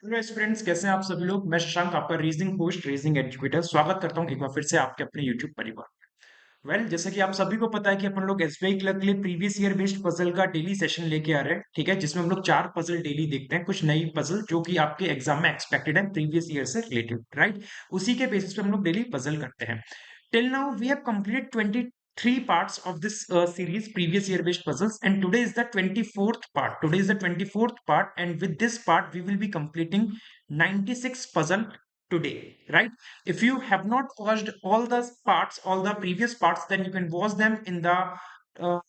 Hello students, कैसे हैं आप सभी लोग। मैं शशांक, आपका रीजनिंग होस्ट, रीजनिंग एजुकेटर, स्वागत करता हूं एक बार फिर से आपके अपने यूट्यूब परिवार में। जैसे कि आप सभी को पता है कि अपन लोग एसबीआई क्लर्क के लिए प्रीवियस ईयर बेस्ड पजल का डेली सेशन लेके आ रहे हैं, ठीक है, जिसमें हम लोग 4 पजल डेली देखते हैं, कुछ नई पजल जो कि आपके एग्जाम में एक्सपेक्टेड है प्रीवियस ईयर से रिलेटेड, राइट। उसी के बेसिस पे हम लोग डेली पजल करते हैं। Till now, we have completed 23 parts of this series, previous year based puzzles, and today is the 24th part. Today is the 24th part, and with this part, we will be completing 96 puzzle today, right? If you have not watched all the parts, all the previous parts, then you can watch them uh,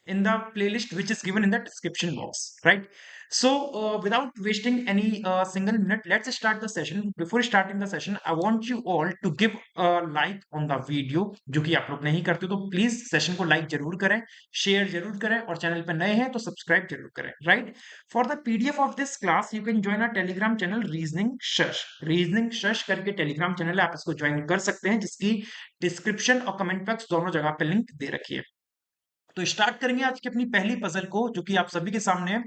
in the playlist which is given in the description box, right? So, without wasting any single minute, let's start the session. Before starting the session, I want you all to give a like on the video, जो कि आप लोग नहीं करते तो please session को like जरूर करें, शेयर जरूर करें, और चैनल पर नए हैं तो सब्सक्राइब जरूर करें, right. For the PDF of this class you can join a Telegram channel reasoning शश करके टेलीग्राम चैनल है, आप इसको ज्वाइन कर सकते हैं, जिसकी डिस्क्रिप्शन और कमेंट बॉक्स दोनों जगह पे लिंक दे रखी है। तो स्टार्ट करेंगे आज की अपनी पहली पजल को, जो कि आप सभी के सामने है।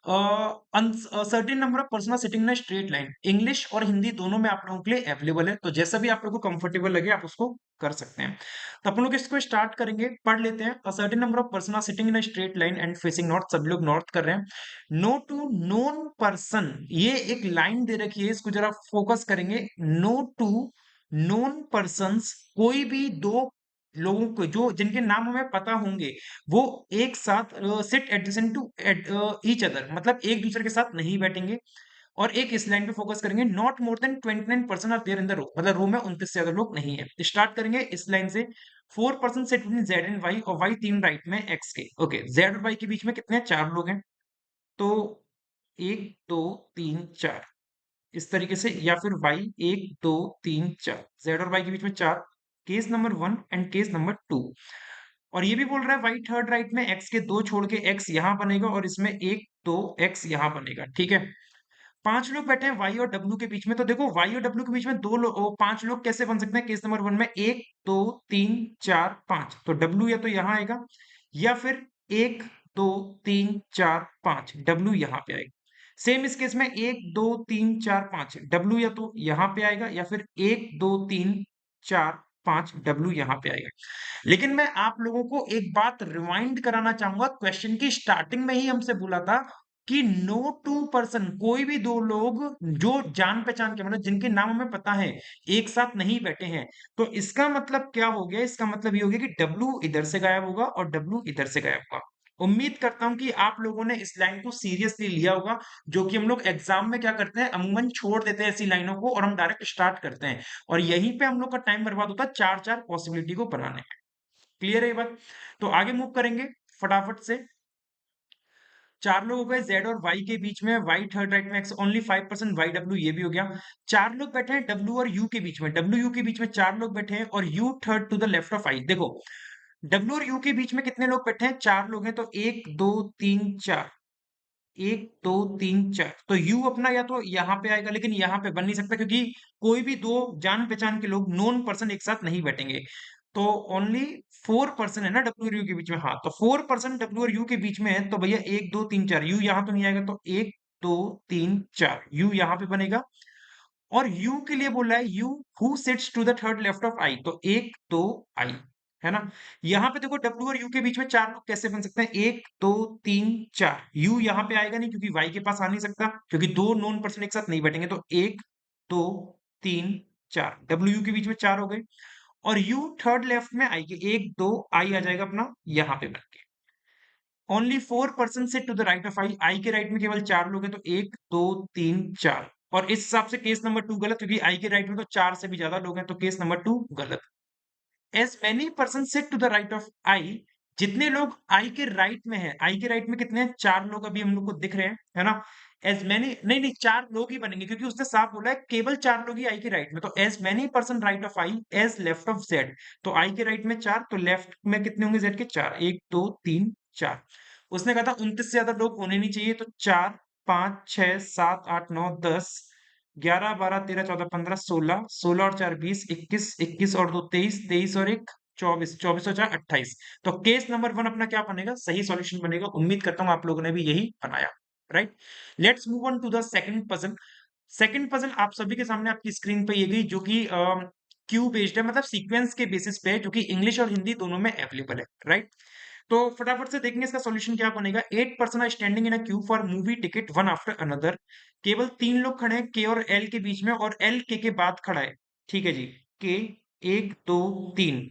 Certain number of person sitting in straight line, English और हिंदी दोनों में आप लोगों के लिए अवेलेबल है, तो जैसा भी आप लोगों को कंफर्टेबल लगे आप उसको कर सकते हैं। तो अपन लोग इसको स्टार्ट करेंगे, पढ़ लेते हैं। Certain number of person sitting in straight line and facing north, सभी लोग नॉर्थ कर रहे हैं। नो टू नोन पर्सन, ये एक लाइन दे रखी है, इसको जरा फोकस करेंगे। नो टू नोन पर्सन, कोई भी दो लोगों को जो जिनके नाम हमें पता होंगे, वो एक साथ sit adjacent to each other, मतलब एक दूसरे के साथ नहीं बैठेंगे। और एक इस लाइन पे फोकस करेंगे, not more than 29% are there in the row, मतलब रो में 29 से ज्यादा लोग नहीं है। स्टार्ट करेंगे इस लाइन से। 4% sit between Z and Y, और वाई तीन राइट में एक्स के। ओके, जेड और वाई के बीच में कितने हैं? 4 लोग हैं। तो 1 2 3 4 इस तरीके से, या फिर वाई 1 2 3 4, जेड और वाई के बीच में 4। Case number 1 and case number 2। और ये भी बोल रहा है वाई थर्ड राइट में, एक्स के 2 छोड़ के एक्स यहां बनेगा, और इसमें 1 2 एक्स यहां बनेगा, ठीक है। 5 लोग बैठे हैं वाई और डब्ल्यू के बीच में, तो देखो वाई और डब्ल्यू के बीच में 5 लोग कैसे बन सकते हैं? केस नंबर 1 में 1 2 3 4 5, तो डब्ल्यू या तो यहां आएगा, या फिर 1 2 3 4 5 डब्ल्यू यहां पे आएगा। सेम इस केस में 1 2 3 4 5 डब्ल्यू या तो यहां पे आएगा, या फिर 1 2 3 4 5 डब्ल्यू यहां पे आएगा। लेकिन मैं आप लोगों को एक बात रिमाइंड कराना चाहूंगा, क्वेश्चन की स्टार्टिंग में ही हमसे बोला था कि नो टू पर्सन, कोई भी दो लोग जो जान पहचान के, मतलब जिनके नाम हमें पता है, एक साथ नहीं बैठे हैं। तो इसका मतलब क्या हो गया? इसका मतलब ये हो गया कि डब्ल्यू इधर से गायब होगा और डब्ल्यू इधर से गायब होगा। उम्मीद करता हूं कि आप लोगों ने इस लाइन को सीरियसली लिया होगा, जो कि हम लोग एग्जाम में क्या करते हैं, अमूमन छोड़ देते हैं ऐसी लाइनों को, और हम डायरेक्ट स्टार्ट करते हैं, और यहीं पे हम लोग का टाइम बर्बाद होता है चार चार पॉसिबिलिटी को बनाने में। क्लियर है ये बात? तो आगे मूव करेंगे फटाफट से। 4 लोग हो गए जेड और वाई के बीच में, वाई थर्ड राइट में एक्स, ओनली 5% वाई डब्ल्यू, ये भी हो गया। 4 लोग बैठे हैं डब्ल्यू और यू के बीच में, डब्ल्यू यू के बीच में 4 लोग बैठे हैं, और U third to the left of I. देखो डब्ल्यू और यू के बीच में कितने लोग बैठे हैं? 4 लोग हैं, तो 1 2 3 4, 1 2 3 4, तो यू अपना या तो यहाँ पे आएगा, लेकिन यहाँ पे बन नहीं सकता, क्योंकि कोई भी दो जान पहचान के लोग, नोन पर्सन, एक साथ नहीं बैठेंगे। तो ओनली 4% है ना डब्ल्यू और यू के बीच में, हाँ, तो 4% डब्ल्यू और यू के बीच में है, तो भैया 1 2 3 4, यू यहाँ तो नहीं आएगा, तो 1 2 3 4 यू यहाँ पे बनेगा। और यू के लिए बोला है U who sits to the third left of I, तो 1 2 आई, है ना। यहाँ पे देखो डब्ल्यू और यू के बीच में 4 लोग कैसे बन सकते हैं? 1 2 3 4, यू यहाँ पे आएगा नहीं, क्योंकि वाई के पास आ नहीं सकता, क्योंकि दो नॉन पर्सन एक साथ नहीं बैठेंगे, तो 1 2 3 4 डब्ल्यू यू के बीच में 4 हो गए। और यू थर्ड लेफ्ट में आई के, 1 2 आई आ जाएगा अपना यहाँ पे बन के। ओनली 4% से टू द राइट ऑफ आई, आई के राइट में केवल 4 लोग हैं, तो 1 2 3 4। और इस हिसाब से केस नंबर 2 गलत, क्योंकि आई के राइट में तो 4 से भी ज्यादा लोग हैं, तो केस नंबर 2 गलत। As many person sit to the right of I, जितने लोग आई के राइट में है, आई के राइट में कितने हैं? 4 लोग अभी हम लोग को दिख रहे हैं, है ना। एज मैनी, नहीं नहीं, 4 लोग ही बनेंगे, क्योंकि उसने साफ बोला है केवल 4 लोग ही आई के राइट में, तो as many person right of I as left of Z, तो आई के राइट में 4, तो लेफ्ट में कितने होंगे जेड के? 4, 1 2 3 4। उसने कहा था 29 से ज्यादा लोग होने नहीं चाहिए, तो 4 5 6 7 8 9 10 11 12 13 14 15 16, 16 और 4 20, 21, 21 और 2 23, 23 और 1 24, 24 और 4 28। तो केस नंबर 1 अपना क्या बनेगा? सही सॉल्यूशन बनेगा। उम्मीद करता हूं आप लोगों ने भी यही बनाया, right. Let's move on to the second puzzle. Second puzzle आप सभी के सामने आपकी स्क्रीन पे ये गई, जो कि क्यू बेस्ड है, मतलब सीक्वेंस के बेसिस पे है, जो कि इंग्लिश और हिंदी दोनों में अवेलेबल है, राइट? तो फटाफट से देखेंगे इसका सॉल्यूशन क्या बनेगा। 8 person are standing in a queue for movie ticket one after another. केवल 3 लोग खड़े हैं के और एल के बीच में, और एल के बाद खड़ा है। ठीक है जी। के 1 2 3,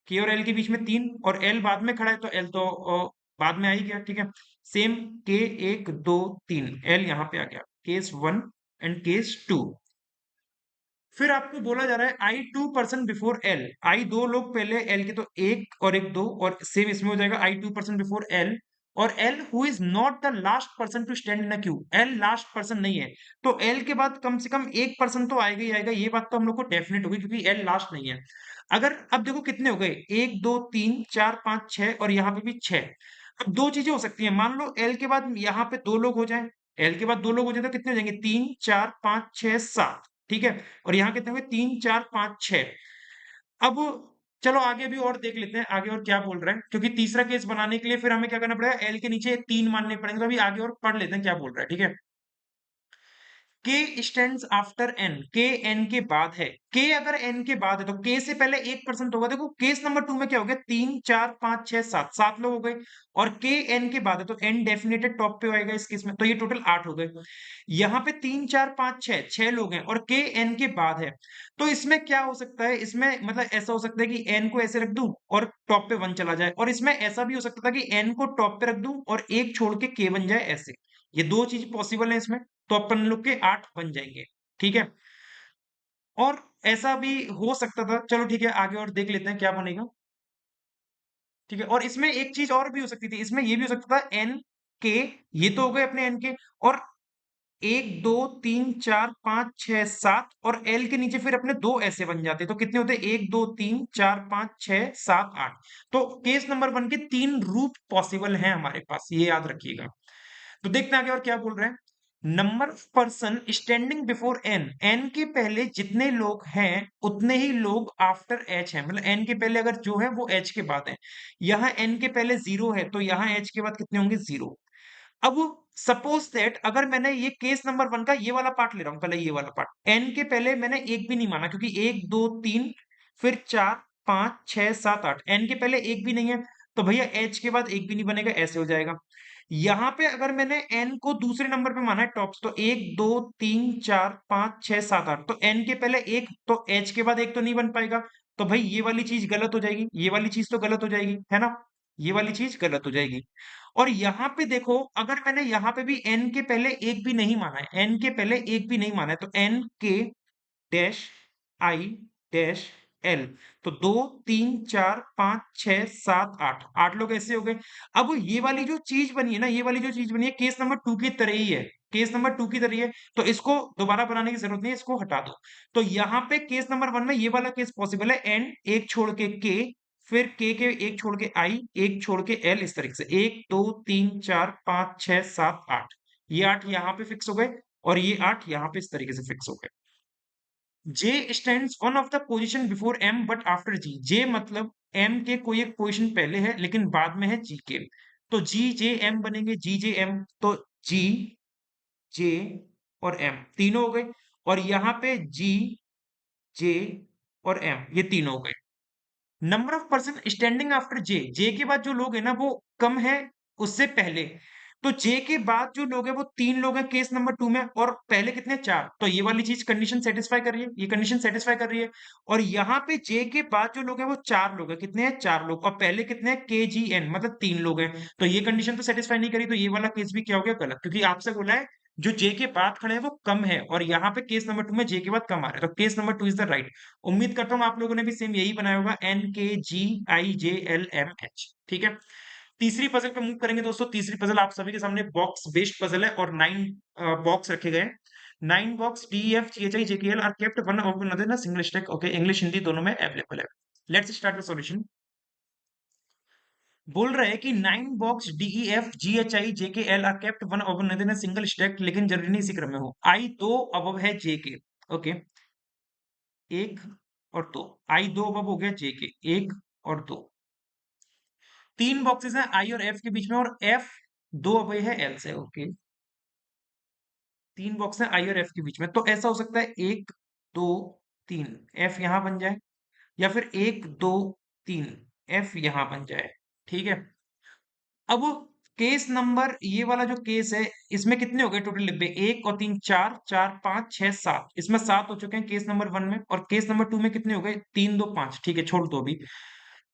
के और एल के बीच में 3, और एल बाद में खड़ा है, तो एल तो बाद में आ ही गया। ठीक है। सेम के 1 2 3, एल यहाँ पे आ गया, केस 1 एंड केस 2। फिर आपको बोला जा रहा है आई 2 पर्सन बिफोर एल, आई 2 लोग पहले एल के, तो एक और एक दो, और सेम इसमें हो जाएगा आई 2 पर्सन बिफोर एल, और L who is not the last person to stand in queue, L last person नहीं है, तो एल के बाद कम से कम एक पर्सन तो आएगा ही आएगा, ये बात तो हम लोग को डेफिनेट होगी, क्योंकि एल लास्ट नहीं है। अगर अब देखो कितने हो गए, 1 2 3 4 5 6, और यहाँ पे भी 6। अब दो चीजें हो सकती हैं, मान लो एल के बाद यहाँ पे 2 लोग हो जाए, एल के बाद 2 लोग हो जाए तो कितने हो जाएंगे, 3 4 5 6 7। ठीक है। और यहाँ कितने हुए, 3 4 5 6। अब चलो आगे भी और देख लेते हैं, आगे और क्या बोल रहा है, क्योंकि तीसरा केस बनाने के लिए फिर हमें क्या करना पड़ेगा, एल के नीचे 3 मानने पड़ेंगे, तो अभी आगे और पढ़ लेते हैं क्या बोल रहा है। ठीक है। के स्टैंड्स आफ्टर एन, के एन के बाद है, के अगर एन के बाद है तो के से पहले एक पर्सन तो होगा। देखो केस नंबर 2 में क्या हो गया, 3 4 5 6 7, 7 लोग हो गए, और के एन के बाद है तो एन डेफिनेटेड टॉप पे आएगा इस केस में, तो ये टोटल 8 हो गए। यहाँ पे 3 4 5 6, 6 लोग हैं, और के एन के बाद है, तो इसमें क्या हो सकता है, इसमें मतलब ऐसा हो सकता है कि एन को ऐसे रख दूं और टॉप पे 1 चला जाए, और इसमें ऐसा भी हो सकता था कि एन को टॉप पे रख दूं और एक छोड़ के के बन जाए, ऐसे। ये दो चीज पॉसिबल है इसमें, तो अपन लोग के 8 बन जाएंगे। ठीक है। और ऐसा भी हो सकता था, चलो ठीक है आगे और देख लेते हैं क्या बनेगा। ठीक है। और इसमें एक चीज और भी हो सकती थी, इसमें ये भी हो सकता था एन के, ये तो हो गए अपने एन के, और 1 2 3 4 5 6 7, और एल के नीचे फिर अपने दो ऐसे बन जाते, तो कितने होते, 1 2 3 4 5 6 7 8। तो केस नंबर 1 के 3 रूट पॉसिबल हैं हमारे पास, ये याद रखिएगा। तो देखते हैं आगे और क्या बोल रहे हैं। Number of person standing before N, N के पहले जितने लोग हैं उतने ही लोग आफ्टर एच है, मतलब एन के पहले अगर जो है वो एच के बाद है। यहाँ एन के पहले 0 है, तो यहाँ एच के बाद कितने होंगे, 0। अब सपोज दैट अगर मैंने ये केस नंबर 1 का ये वाला पार्ट ले रहा हूं, पहले ये वाला पार्ट, एन के पहले मैंने एक भी नहीं माना, क्योंकि 1 2 3 फिर 4 5 6 7 8, एन के पहले एक भी नहीं है, तो भैया एच के बाद एक भी नहीं बनेगा, ऐसे हो जाएगा। यहाँ पे अगर मैंने एन को दूसरे नंबर पे माना है टॉप्स, तो 1 2 3 4 5 6 7 8, तो एन के पहले एक, तो एच के बाद एक तो नहीं बन पाएगा, तो भाई ये वाली चीज गलत हो जाएगी, ये वाली चीज तो गलत हो जाएगी, है ना, ये वाली चीज गलत हो जाएगी। और यहाँ पे देखो, अगर मैंने यहाँ पे भी एन के पहले एक भी नहीं माना है, एन के पहले एक भी नहीं माना है, तो एन के डैश आई डैश एल, तो 2 3 4 5 6 7 8, 8 लोग ऐसे हो गए। अब ये वाली जो चीज बनी है ना, ये वाली जो चीज बनी है केस नंबर 2 की तरह ही है, केस नंबर 2 की तरह ही है, तो इसको दोबारा बनाने की जरूरत नहीं है, इसको हटा दो। तो यहाँ पे केस नंबर 1 में ये वाला केस पॉसिबल है, एन एक छोड़ के फिर के एक छोड़ के आई, एक छोड़ के एल, इस तरीके से 1 2 3 4 5 6 7 8, ये 8 यहाँ पे फिक्स हो गए, और ये 8 यहाँ पे इस तरीके से फिक्स हो गए। J stands one of the position before M but after G, J मतलब एम के कोई एक पोजीशन पहले है लेकिन बाद में है जी के, तो जी जे एम बनेंगे, जी जे एम, तो जी जे और एम तीनों हो गए, और यहाँ पे जी जे और एम ये तीनों हो गए। Number of person standing after J, J के बाद जो लोग है ना वो कम है उससे पहले, तो जे के बाद जो लोग है वो 3 लोग हैं केस नंबर 2 में, और पहले कितने 4, तो ये वाली चीज कंडीशन सेटिस्फाई कर रही है, ये कंडीशन सेटिस्फाई कर रही है। और यहाँ पे जे के बाद जो लोग हैं वो 4 लोग हैं, कितने हैं, 4 लोग, और पहले कितने हैं, के जी एन मतलब 3 लोग हैं, तो ये कंडीशन तो सेटिस्फाई नहीं करी, तो ये वाला केस भी क्या हो गया, गलत, क्योंकि आपसे बोला है जो जे के बाद खड़े हैं वो कम है, और यहाँ पे केस नंबर 2 में जे के बाद कम आ रहा है, तो case number 2 is the right. उम्मीद करता हूँ आप लोगों ने भी सेम यही बनाया होगा, एन के जी आई जे एल एम एच। ठीक है। तीसरी पजल पे मूव करेंगे दोस्तों। तीसरी पजल आप सभी के सामने बॉक्स बेस्ड पजल है, और 9 बॉक्स रखे गए हैं। 9 box D F G H I J K L are kept one over another in single stack. Okay, English Hindi दोनों में अवेलेबल है। Let's start the solution. बोल रहे हैं कि 9 box D E F G H I J K L are kept one over another in single stack, लेकिन जरूरी नहीं इसी क्रम में हो। आई दो अबव है जे के। ओके, एक और दो, आई दो अबव हो गया जे के, एक और दो। 3 बॉक्सेस हैं आई और एफ के बीच में, और एफ दो अबव है एल से। ओके, 3 बॉक्स है आई और एफ के बीच में, तो ऐसा हो सकता है 1 2 3 एफ यहां बन जाए, या फिर 1 2 3 एफ यहां बन जाए। ठीक है, अब केस नंबर ये वाला जो केस है, इसमें कितने हो गए टोटल डिब्बे? 1 और 3 4, 4 5 6 7, इसमें 7 हो चुके हैं केस नंबर 1 में, और केस नंबर 2 में कितने हो गए? 3 2 5। ठीक है, छोड़ दो अभी।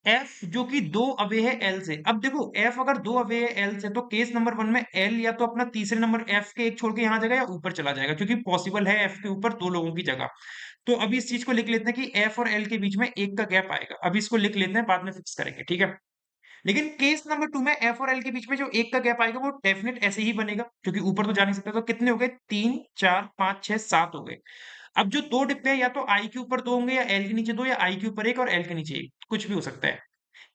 एफ जो कि 2 अवे है एल से, अब देखो एफ अगर 2 अवे है एल से, तो केस नंबर 1 में एल या तो अपना तीसरे नंबर एफ के एक छोड़ के यहां जाएगा या ऊपर चला जाएगा, क्योंकि पॉसिबल है एफ के ऊपर दो लोगों की जगह। तो अभी इस चीज को लिख लेते हैं कि एफ और एल के बीच में एक का गैप आएगा, अभी इसको लिख लेते हैं, बाद में फिक्स करेंगे। ठीक है, लेकिन केस नंबर 2 में एफ और एल के बीच में जो एक का गैप आएगा वो डेफिनेट ऐसे ही बनेगा, क्योंकि ऊपर तो जा नहीं सकता। तो कितने हो गए? 3 4 5 6 7 हो गए। अब जो दो डिब्बे हैं, या तो आई के ऊपर दो होंगे, या एल के नीचे दो, या आई के ऊपर एक और एल के नीचे एक, कुछ भी हो सकता है।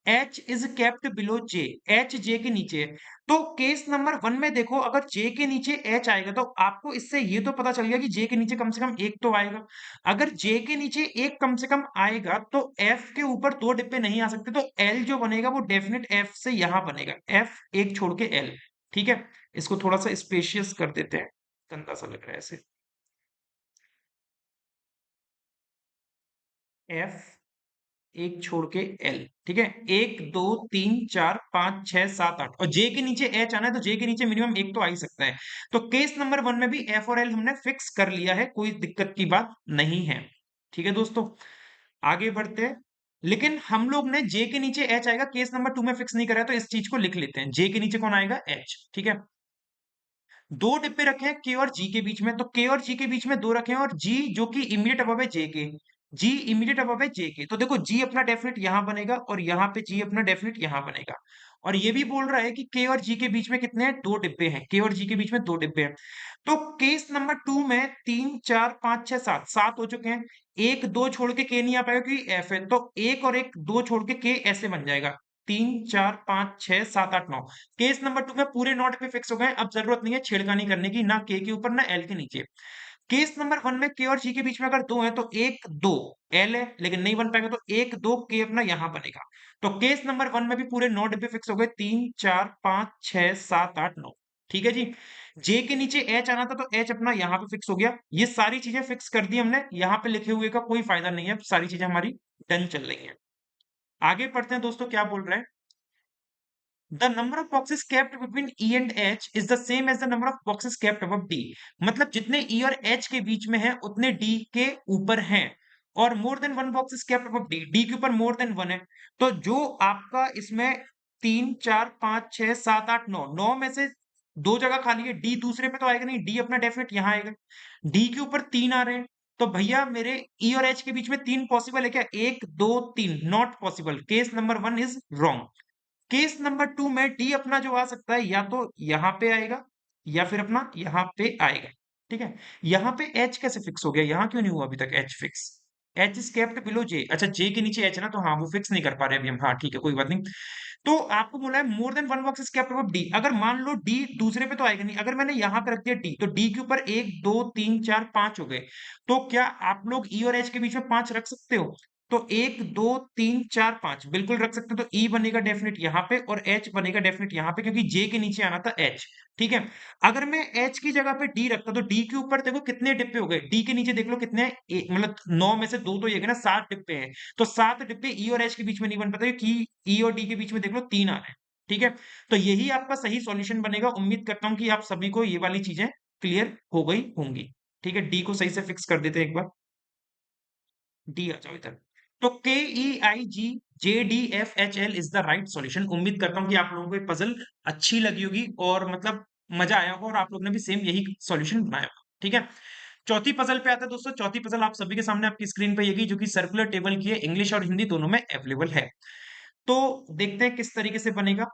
H is kept below J, H J के नीचे है। तो केस नंबर 1 में देखो, अगर जे के नीचे एच आएगा तो आपको इससे ये तो पता चल गया कि जे के नीचे कम से कम एक तो आएगा। अगर जे के नीचे एक कम से कम आएगा तो एफ के ऊपर दो डिब्बे नहीं आ सकते, तो एल जो बनेगा वो डेफिनेट एफ से यहां बनेगा, एफ एक छोड़ के एल। ठीक है, इसको थोड़ा सा स्पेशियस कर देते हैं, गंदा सा लग रहा है ऐसे। एफ एक छोड़ के एल। ठीक है, 1 2 3 4 5 6 7 8, और जे के नीचे एच आना है, तो जे के नीचे मिनिमम एक तो आ ही सकता है। तो केस नंबर 1 में भी एफ और एल हमने फिक्स कर लिया है, कोई दिक्कत की बात नहीं है। ठीक है दोस्तों, आगे बढ़ते हैं। लेकिन हम लोग ने जे के नीचे एच आएगा केस नंबर 2 में फिक्स नहीं करा है, तो इस चीज को लिख लेते हैं। जे के नीचे कौन आएगा? एच। ठीक है, दो डिब्बे रखे हैं के और जी के बीच में, तो के और जी के बीच में दो रखे हैं, और जी जो कि इमीडिएट अबव है जे के, जी इमीडिएट अबव है जे के, तो देखो जी अपना डेफिनेट यहां बनेगा, और यहाँ पे जी अपना डेफिनेट यहां बनेगा। और ये भी बोल रहा है कि के और जी के बीच में कितने हैं? दो डिब्बे हैं, के और जी के बीच में दो डिब्बे हैं। तो केस नंबर 2 में 3 4 5 6 7 7 हो चुके हैं। एक दो छोड़ के के नहीं आ पाएगा क्योंकि एफ है, तो एक और एक दो छोड़ के ऐसे बन जाएगा। 3 4 5 6 7 8 9। केस नंबर 2 में पूरे नॉट पे फिक्स हो गए, अब जरूरत नहीं है छेड़खानी करने की, ना के ऊपर ना एल के नीचे। केस नंबर 1 में के और जी के बीच में अगर दो है, तो एक दो एल है लेकिन नहीं बन पाएगा, तो एक दो के अपना यहां बनेगा। तो केस नंबर 1 में भी पूरे नौ डिब्बे फिक्स हो गए, 3 4 5 6 7 8 9। ठीक है जी, जे के नीचे एच आना था, तो एच अपना यहां पे फिक्स हो गया। ये सारी चीजें फिक्स कर दी हमने, यहां पे लिखे हुए का कोई फायदा नहीं है, सारी चीजें हमारी डन चल रही है। आगे पढ़ते हैं दोस्तों, क्या बोल रहे हैं? The number of boxes kept between E and H is the same as the number of boxes kept above D। मतलब जितने E और H के बीच में है उतने D के ऊपर हैं, और more than one box is kept above D, D के ऊपर मोर देन वन है। तो जो आपका इसमें 3 4 5 6 7 8 9, 9 में से दो जगह खाली है, D दूसरे पे तो आएगा नहीं, D अपना डेफिनेट यहाँ आएगा। D के ऊपर तीन आ रहे हैं, तो भैया मेरे E और H के बीच में तीन पॉसिबल है क्या? एक दो तीन not possible, case number 1 is wrong. Case number 2 में डी अपना जो आ सकता है, या तो यहां पे आएगा या फिर अपना यहां पे आएगा। ठीक है, यहां पे एच कैसे फिक्स हो गया? यहां क्यों नहीं हुआ अभी तक H fix? H is kept below J, अच्छा जे के नीचे एच है ना, तो हाँ वो फिक्स नहीं कर पा रहे अभी हम। हाँ ठीक है, कोई बात नहीं। तो आपको बोला है more than one box is kept above D, अगर मान लो डी दूसरे पे तो आएगा नहीं, अगर मैंने यहां पे रख दिया डी, तो डी के ऊपर एक दो तीन चार पांच हो गए। तो क्या आप लोग ई और एच के बीच में पांच रख सकते हो? तो एक दो तीन चार पांच बिल्कुल रख सकते हो, तो ई बनेगा डेफिनेट यहाँ पे, और एच बनेगा डेफिनेट यहाँ पे, क्योंकि जे के नीचे आना था एच। ठीक है, अगर मैं एच की जगह पे डी रखता, तो डी के ऊपर देखो कितने डिब्बे हो गए, डी के नीचे देख लो कितने हैं, मतलब 9 में से दो तो ये गए ना, 7 डिब्बे हैं। तो 7 डिब्बे ई और एच के बीच में नहीं बन पाते, कि ई और डी के बीच में देख लो तीन आ रहे हैं। ठीक है, तो यही आपका सही सॉल्यूशन बनेगा। उम्मीद करता हूं कि आप सभी को ये वाली चीजें क्लियर हो गई होंगी। ठीक है, डी को सही से फिक्स कर देते हैं एक बार। डी आ जाओ इधर। तो K E I G J D F H L is the right solution. उम्मीद करता हूं कि आप लोगों को ये पजल अच्छी लगी होगी, और मतलब मजा आया होगा, और आप लोगों ने भी सेम यही सॉल्यूशन बनाया होगा। ठीक है, चौथी पजल पे आते हैं दोस्तों। चौथी पजल आप सभी के सामने आपकी स्क्रीन पे येगी, जो कि सर्कुलर टेबल की है, इंग्लिश और हिंदी दोनों में अवेलेबल है। तो देखते हैं किस तरीके से बनेगा।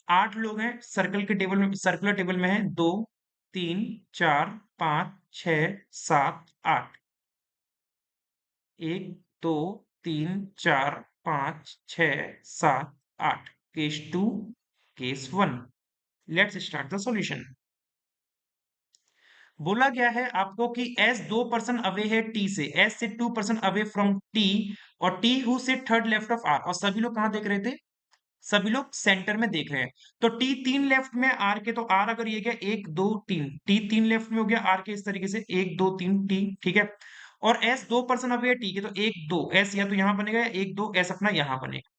8 लोग हैं, सर्कल के टेबल में, सर्कुलर टेबल में है, 2 3 4 5 6 7 8। 1 2 3 4 5 6 7 8। Case 2, case 1। Let's start the solution. बोला गया है आपको कि एस 2% अवे है टी से, एस से 2% अवे फ्रॉम टी, और टी हु से थर्ड लेफ्ट ऑफ आर, और सभी लोग कहां देख रहे थे? सभी लोग सेंटर में देख रहे हैं। तो टी 3 लेफ्ट में आर के, तो आर अगर ये गया 1 2 3, टी 3 लेफ्ट में हो गया आर के इस तरीके से 1 2 3 टी, ठीक है। और एस 2% अवे है टी के, तो 1 2 एस या तो यहां बनेगा या 1 2 एस अपना यहां बनेगा।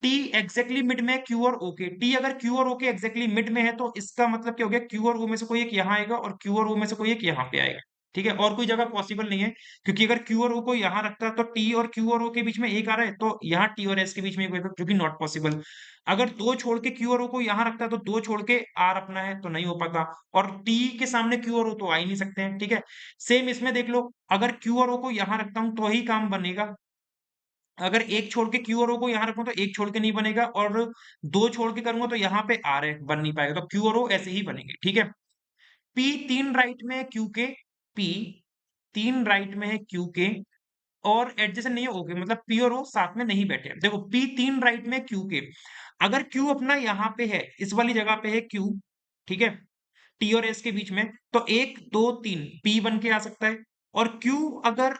टी एग्जैक्टली मिड में है क्यू और ओ के, टी अगर क्यू और ओ के एग्जैक्टली मिड में है तो इसका मतलब क्या हो गया, क्यू और ओ में से कोई एक यहाँ आएगा और क्यू और ओ में से कोई एक यहाँ पे आएगा, ठीक है। और कोई जगह पॉसिबल नहीं है, क्योंकि अगर क्यू और ओ को यहाँ रखता है तो टी और क्यू और ओ के बीच में एक आ रहा है, तो यहाँ टी और एस के बीच में एक होगा, जो कि नॉट पॉसिबल। अगर दो छोड़ के क्यू और ओ को यहाँ रखता है तो दो छोड़ के आर अपना है, तो नहीं हो पाता। और टी के सामने क्यू और ओ तो आ ही नहीं सकते हैं, ठीक है। सेम इसमें देख लो, अगर क्यू और ओ को यहाँ रखता हूं तो ही काम बनेगा, अगर एक छोड़ के क्यू और ओ को यहाँ रखूं तो एक छोड़ के नहीं बनेगा, और दो छोड़ के करूंगा तो यहाँ पे आर है, बन नहीं पाएगा, तो क्यू और ओ ऐसे ही बनेंगे, ठीक है। पी 3 राइट में है क्यू के, पी 3 राइट में है क्यू के, और एडजेसेंट नहीं है ओके, मतलब पी और ओ साथ में नहीं बैठे हैं। देखो पी 3 राइट में क्यू के, अगर क्यू अपना यहाँ पे है, इस वाली जगह पे है क्यू, ठीक है, टी और एस के बीच में, तो 1 2 3 पी बन के आ सकता है। और क्यू अगर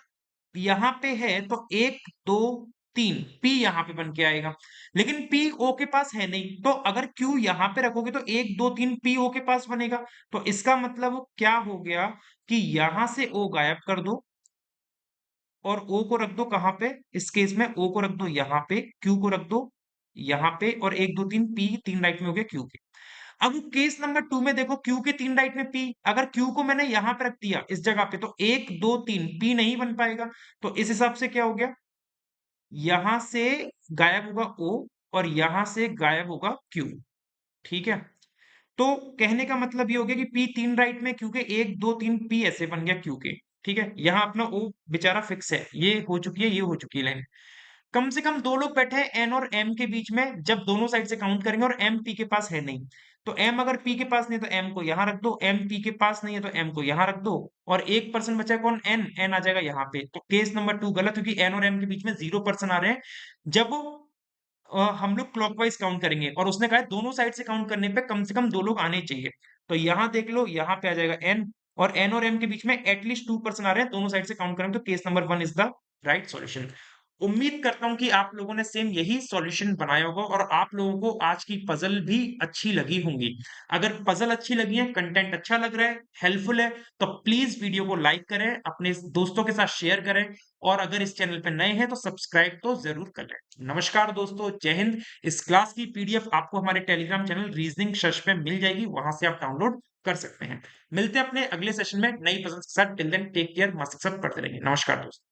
यहाँ पे है तो 1 2 3 पी यहाँ पे बन के आएगा, लेकिन पी ओ के पास है नहीं, तो अगर क्यू यहाँ पे रखोगे तो 1 2 3 पी ओ के पास बनेगा। तो इसका मतलब क्या हो गया कि यहां से ओ गायब कर दो और ओ को रख दो कहां पे, इस केस में ओ को रख दो यहाँ पे, क्यू को रख दो यहाँ पे, और 1 2 3 पी 3 राइट में हो गया क्यू के। अब केस नंबर 2 में देखो, क्यू के 3 राइट में पी, अगर क्यू को मैंने यहां पे रख दिया इस जगह पे, तो 1 2 3 पी नहीं बन पाएगा। तो इस हिसाब से क्या हो गया, यहां से गायब होगा ओ और यहां से गायब होगा क्यू, ठीक है। तो कहने का मतलब ये हो गया कि पी 3 राइट में, क्योंकि 1 2 3 पी ऐसे बन गया क्यू के, ठीक है। यहाँ अपना ओ बेचारा फिक्स है, ये हो चुकी है, ये हो चुकी है लाइन। कम से कम दो लोग बैठे हैं एन और एम के बीच में, जब दोनों साइड से काउंट करेंगे, और एम पी के पास है नहीं, तो एम अगर पी के पास नहीं तो एम को यहां रख दो, एम पी के पास नहीं है तो एम को यहां रख दो, और एक पर्सन बचा है कौन, एन, एन आ जाएगा यहाँ पे। तो केस नंबर 2 गलत, क्योंकि एन और एम के बीच में 0 पर्सन आ रहे हैं जब हम लोग क्लॉकवाइज काउंट करेंगे, और उसने कहा है दोनों साइड से काउंट करने पे कम से कम दो लोग आने चाहिए। तो यहाँ देख लो, यहाँ पे आ जाएगा एन, और एन और एम के बीच में एटलीस्ट 2 पर्सन आ रहे हैं, दोनों साइड से काउंट करेंगे, तो case number 1 is the right solution. उम्मीद करता हूं कि आप लोगों ने सेम यही सॉल्यूशन बनाया होगा और आप लोगों को आज की पजल भी अच्छी लगी होंगी। अगर पजल अच्छी लगी है, कंटेंट अच्छा लग रहा है, हेल्पफुल है, तो प्लीज वीडियो को लाइक करें, अपने दोस्तों के साथ शेयर करें, और अगर इस चैनल पर नए हैं तो सब्सक्राइब तो जरूर करें। नमस्कार दोस्तों, जय हिंद। इस क्लास की पीडीएफ आपको हमारे टेलीग्राम चैनल रीजनिंग सर्च पे मिल जाएगी, वहां से आप डाउनलोड कर सकते हैं। मिलते हैं अपने अगले सेशन में नई पजल्स के साथ। टिल देन टेक केयर, मस्त सब पढ़ते रहिए। नमस्कार दोस्तों।